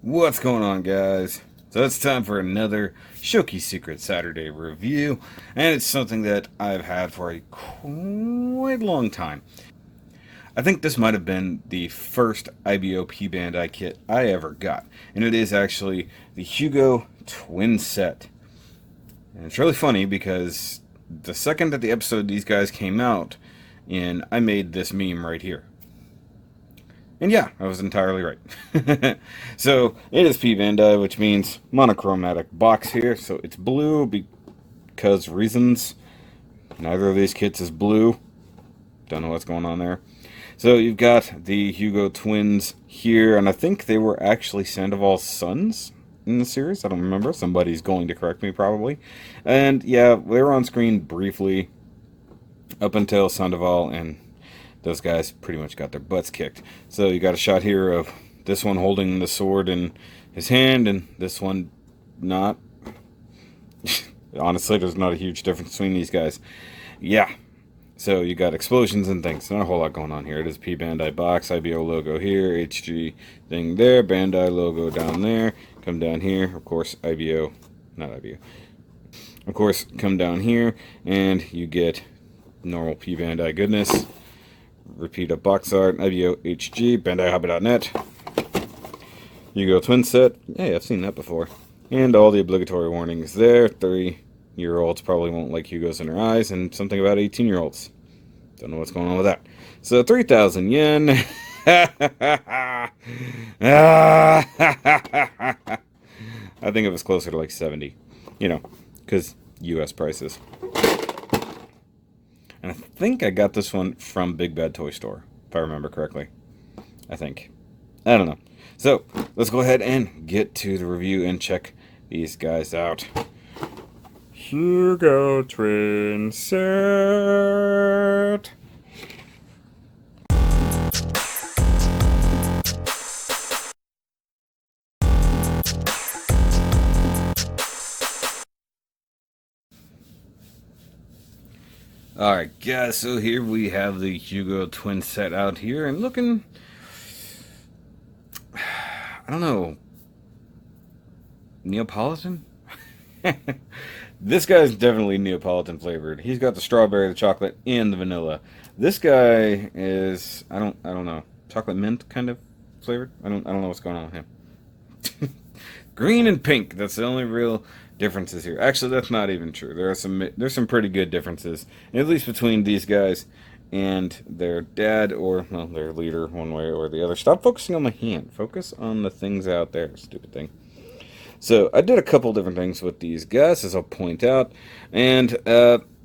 What's going on, guys? So it's time for another Shoki Secret Saturday review, and it's something that I've had for a quite long time. I think this might have been the first IBO P-Bandai kit I ever got, and it is actually the Hugo Twin Set. And it's really funny because the second that the episode these guys came out in, I made this meme right here. And yeah, I was entirely right. So, it is P-Bandai, which means monochromatic box here. So, it's blue because reasons. Neither of these kits is blue. Don't know what's going on there. So, you've got the Hugo twins here, and I think they were actually Sandoval's sons in the series. I don't remember. Somebody's going to correct me, probably. And yeah, they were on screen briefly up until Sandoval and those guys pretty much got their butts kicked. So you got a shot here of this one holding the sword in his hand and this one not. Honestly, there's not a huge difference between these guys. Yeah. So you got explosions and things. Not a whole lot going on here. It is P-Bandai box, IBO logo here, HG thing there, Bandai logo down there. Come down here, of course, IBO, not IBO. Of course, come down here and you get normal P-Bandai goodness. Repeat of box art, IBO HG, BandaiHobby.net, Hugo Twin Set. Hey, I've seen that before. And all the obligatory warnings there. 3-year-olds probably won't like Hugos in their eyes, and something about 18-year-olds. Don't know what's going on with that. So, 3,000 yen. I think it was closer to like 70. You know, because US prices. And I think I got this one from Big Bad Toy Store, if I remember correctly. I think. I don't know. So, let's go ahead and get to the review and check these guys out. Hugo Twin Set. Alright guys, so here we have the Hugo Twin Set out here, and looking, I don't know, Neapolitan? This guy's definitely Neapolitan flavored. He's got the strawberry, the chocolate, and the vanilla. This guy is, I don't know, chocolate mint kind of flavored? I don't know what's going on with him. Green and pink, that's the only real differences here. Actually, that's not even true. There's some pretty good differences, at least between these guys and their dad, or well, their leader, one way or the other. Stop focusing on my hand. Focus on the things out there, stupid thing. So I did a couple different things with these guys, as I'll point out, and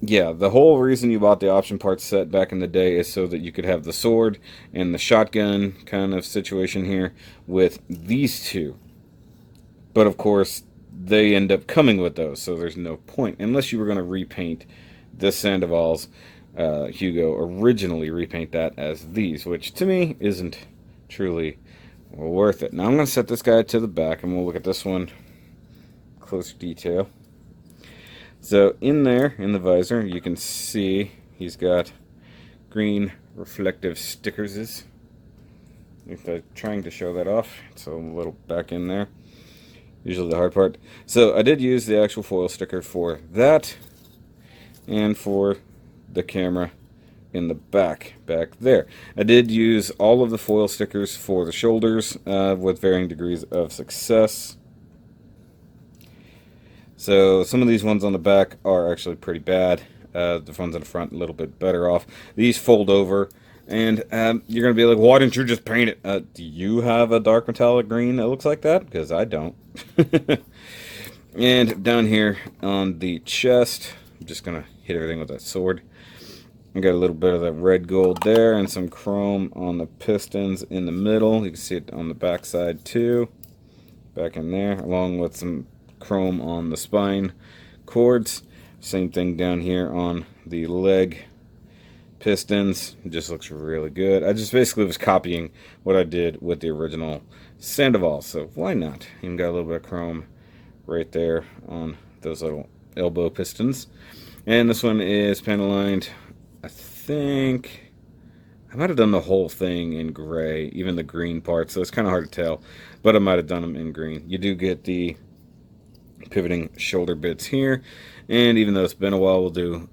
yeah, the whole reason you bought the option parts set back in the day is so that you could have the sword and the shotgun kind of situation here with these two. But of course, they end up coming with those, so there's no point. Unless you were going to repaint this Sandoval's Hugo, originally repaint that as these, which to me isn't truly worth it. Now I'm going to set this guy to the back, and we'll look at this one closer detail. So in there, in the visor, you can see he's got green reflective stickers. If I'm trying to show that off, it's a little back in there. Usually the hard part. So I did use the actual foil sticker for that, and for the camera in the back there. I did use all of the foil stickers for the shoulders with varying degrees of success. So some of these ones on the back are actually pretty bad. The ones on the front a little bit better off. These fold over. And you're going to be like, why didn't you just paint it? Do you have a dark metallic green that looks like that? Because I don't. And down here on the chest, I'm just going to hit everything with that sword. I got a little bit of that red gold there and some chrome on the pistons in the middle. You can see it on the back side too. Back in there, along with some chrome on the spine cords. Same thing down here on the leg pistons. It just looks really good. I just basically was copying what I did with the original Sandoval, so why not? Even got a little bit of chrome right there on those little elbow pistons. And this one is panel lined, I think, I might have done the whole thing in gray, even the green part, so it's kind of hard to tell, but I might have done them in green. You do get the pivoting shoulder bits here, and even though it's been a while, we'll do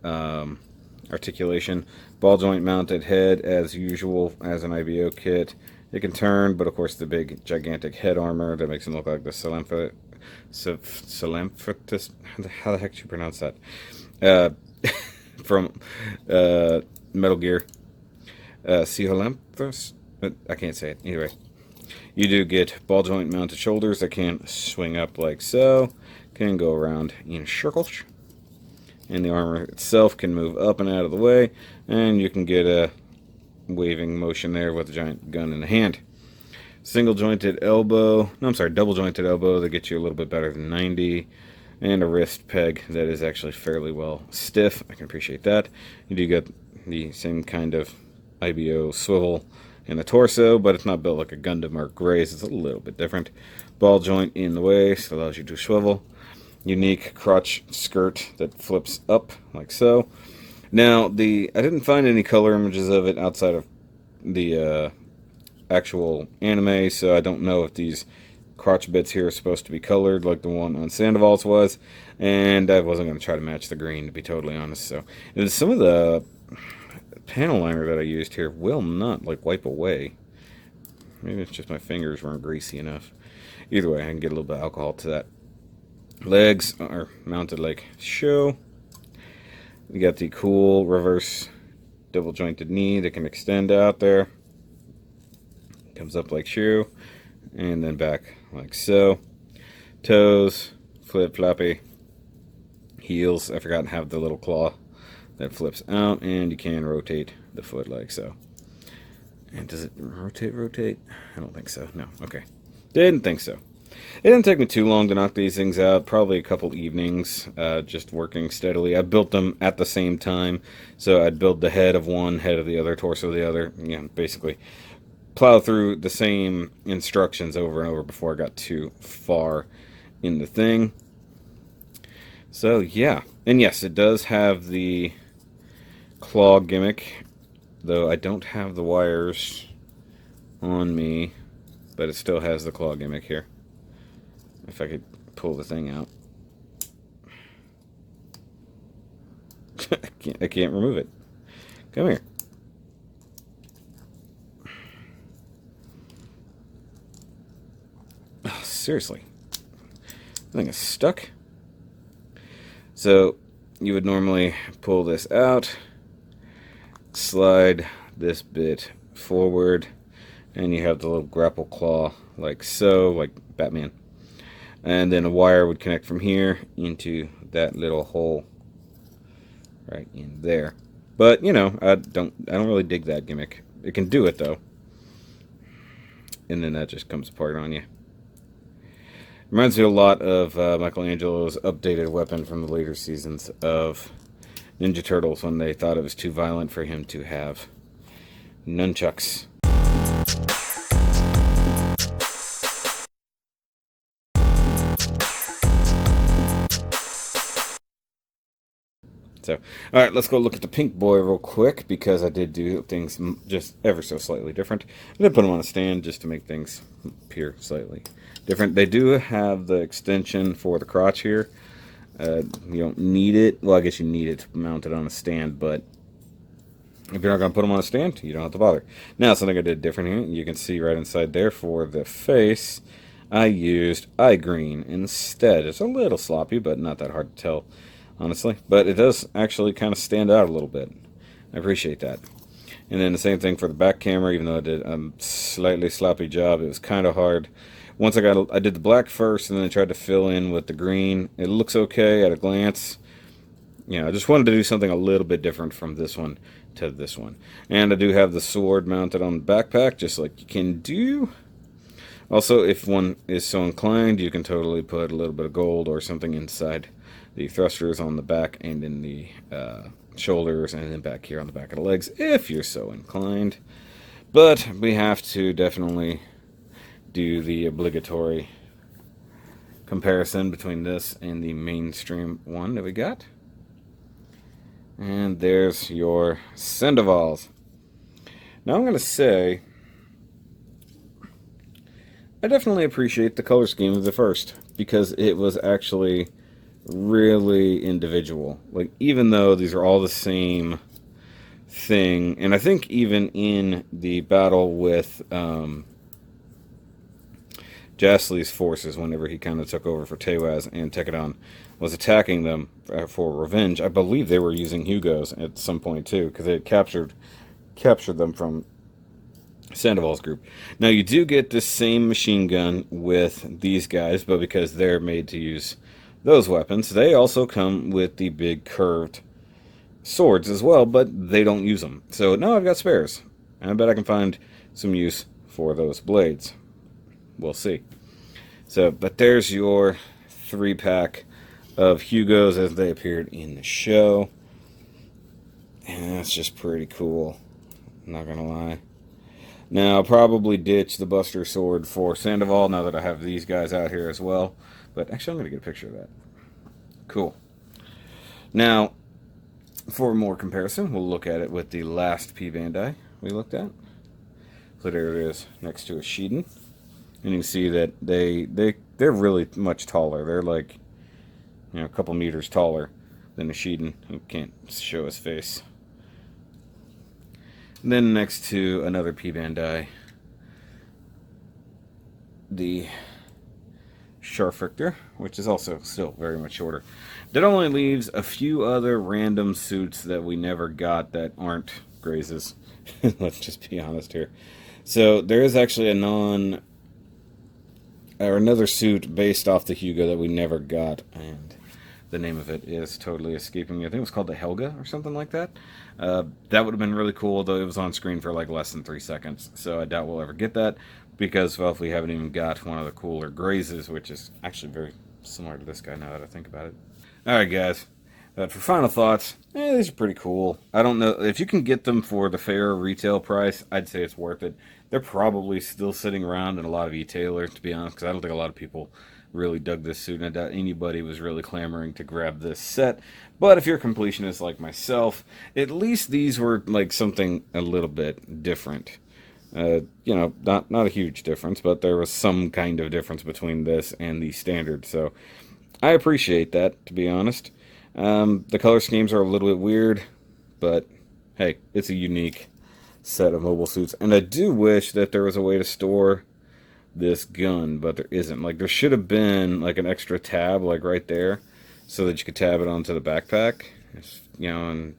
articulation. Ball joint mounted head as usual as an IBO kit. It can turn, but of course the big gigantic head armor that makes him look like the Salamphatus. How the heck do you pronounce that? From Metal Gear. Ceolampus? I can't say it. Either way. You do get ball joint mounted shoulders that can swing up like so. Can go around in circles. And the armor itself can move up and out of the way. And you can get a waving motion there with a giant gun in the hand. Single jointed elbow. No, I'm sorry, double jointed elbow that gets you a little bit better than 90. And a wrist peg that is actually fairly well stiff. I can appreciate that. You do get the same kind of IBO swivel in the torso, but it's not built like a Gundam or Graze. It's a little bit different. Ball joint in the waist allows you to swivel. Unique crotch skirt that flips up like so. Now, I didn't find any color images of it outside of the actual anime, so I don't know if these crotch bits here are supposed to be colored like the one on Sandoval's was, and I wasn't going to try to match the green, to be totally honest. So some of the panel liner that I used here will not like wipe away. Maybe it's just my fingers weren't greasy enough. Either way, I can get a little bit of alcohol to that. Legs are mounted like so. You got the cool reverse double jointed knee that can extend out there. Comes up like shoe, and then back like so. Toes, flip floppy. Heels, I forgot to have the little claw that flips out, and you can rotate the foot like so. And does it rotate? I don't think so. No, okay. Didn't think so. It didn't take me too long to knock these things out, probably a couple evenings, just working steadily. I built them at the same time, so I'd build the head of one, head of the other, torso of the other, basically plow through the same instructions over and over before I got too far in the thing. So, yeah. And yes, it does have the claw gimmick, though I don't have the wires on me, but it still has the claw gimmick here. If I could pull the thing out. I can't remove it. Come here. Oh, seriously. The thing is stuck. So, you would normally pull this out, slide this bit forward, and you have the little grapple claw like so, like Batman. And then a wire would connect from here into that little hole right in there. But, I don't really dig that gimmick. It can do it, though. And then that just comes apart on you. Reminds me a lot of Michelangelo's updated weapon from the later seasons of Ninja Turtles when they thought it was too violent for him to have nunchucks. So, alright, let's go look at the Pink Boy real quick, because I did do things just ever so slightly different. I did put them on a stand just to make things appear slightly different. They do have the extension for the crotch here. You don't need it. Well, I guess you need it to mount it on a stand, but if you're not going to put them on a stand, you don't have to bother. Now, something I did different here, you can see right inside there for the face, I used eye green instead. It's a little sloppy, but not that hard to tell, honestly. But it does actually kind of stand out a little bit. I appreciate that. And then the same thing for the back camera, even though I did a slightly sloppy job, it was kind of hard. Once I did the black first, and then I tried to fill in with the green. It looks okay at a glance. I just wanted to do something a little bit different from this one to this one. And I do have the sword mounted on the backpack, just like you can do. Also, if one is so inclined, you can totally put a little bit of gold or something inside the thrusters on the back and in the shoulders, and then back here on the back of the legs, if you're so inclined. But we have to definitely do the obligatory comparison between this and the mainstream one that we got. And there's your Sandoval's. Now I'm going to say, I definitely appreciate the color scheme of the first, because it was actually really individual. Like, even though these are all the same thing, and I think even in the battle with Jasley's forces, whenever he kind of took over for Tewaz and Tekadon was attacking them for revenge, I believe they were using Hugos at some point too, because they had captured them from Sandoval's group. Now you do get the same machine gun with these guys, but because they're made to use those weapons, they also come with the big curved swords as well, but they don't use them. So now I've got spares, and I bet I can find some use for those blades. We'll see. So, but there's your 3-pack of Hugos as they appeared in the show. And that's just pretty cool. I'm not gonna lie. Now, I'll probably ditch the Buster Sword for Sandoval now that I have these guys out here as well. But actually, I'm gonna get a picture of that. Cool. Now, for more comparison, we'll look at it with the last P-Bandai we looked at. So there it is, next to a Shiden. And you can see that they're really much taller. They're like, you know, a couple meters taller than a Shiden, who can't show his face. And then next to another P-Bandai, the Scharfrichter, which is also still very much shorter. That only leaves a few other random suits that we never got that aren't Grazes. Let's just be honest here. So there is actually another suit based off the Hugo that we never got, and the name of it is totally escaping me. I think it was called the Helga or something like that. That would have been really cool, though it was on screen for like less than 3 seconds, so I doubt we'll ever get that, because, well, we haven't even got one of the cooler Grazes, which is actually very similar to this guy now that I think about it. Alright, guys. But for final thoughts, these are pretty cool. I don't know, if you can get them for the fair retail price, I'd say it's worth it. They're probably still sitting around in a lot of e-tailers, to be honest, because I don't think a lot of people really dug this suit, and I doubt anybody was really clamoring to grab this set. But if you're a completionist like myself, at least these were like something a little bit different. You know, not a huge difference, but there was some kind of difference between this and the standard, so I appreciate that, to be honest. The color schemes are a little bit weird, but hey, it's a unique set of mobile suits. And I do wish that there was a way to store this gun, but there isn't. Like, there should have been like an extra tab, like right there, so that you could tab it onto the backpack. You know, and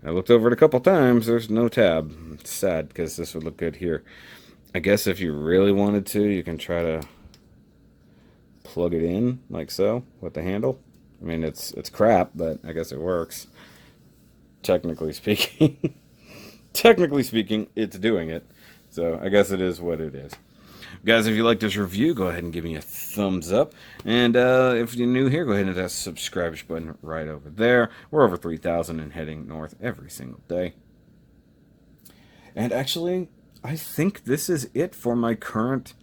I looked over it a couple times. There's no tab. It's sad, because this would look good here. I guess if you really wanted to, you can try to plug it in like so with the handle. I mean, it's crap, but I guess it works. Technically speaking. Technically speaking, it's doing it. So I guess it is what it is. Guys, if you like this review, go ahead and give me a thumbs up. And if you're new here, go ahead and hit that subscribe button right over there. We're over 3,000 and heading north every single day. And actually, I think this is it for my current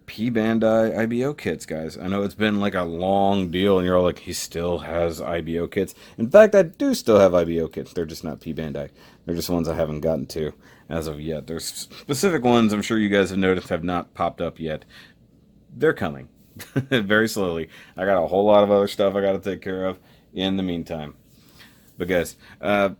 P-Bandai IBO kits, guys. I know it's been like a long deal, and you're all like, he still has IBO kits. In fact, I do still have IBO kits. They're just not P-Bandai. They're just ones I haven't gotten to as of yet. There's specific ones I'm sure you guys have noticed have not popped up yet. They're coming. Very slowly. I got a whole lot of other stuff I got to take care of in the meantime. But guys, go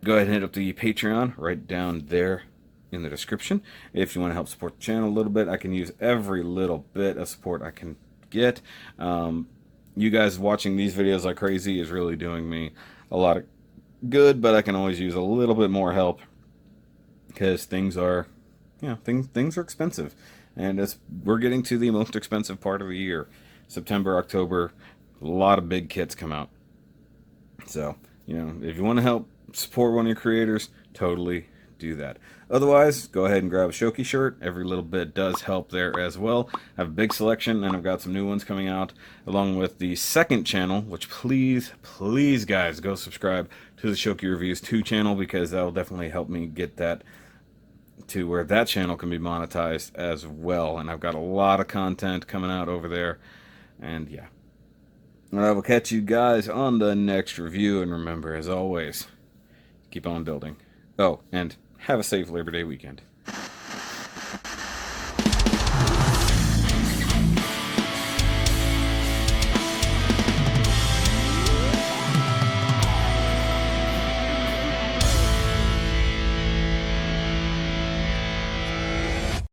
ahead and hit up the Patreon right down there in the description. If you want to help support the channel a little bit, I can use every little bit of support I can get. You guys watching these videos like crazy is really doing me a lot of good, but I can always use a little bit more help, because things are, you know, things are expensive, and we're getting to the most expensive part of the year. September, October, a lot of big kits come out. So, you know, if you want to help support one of your creators, totally do that. Otherwise, go ahead and grab a Shoki shirt. Every little bit does help there as well. I have a big selection, and I've got some new ones coming out, along with the second channel, which please, please, guys, go subscribe to the Shoki Reviews 2 channel, because that will definitely help me get that to where that channel can be monetized as well. And I've got a lot of content coming out over there, and yeah. I will catch you guys on the next review, and remember, as always, keep on building. Oh, and Have a safe Labor Day weekend.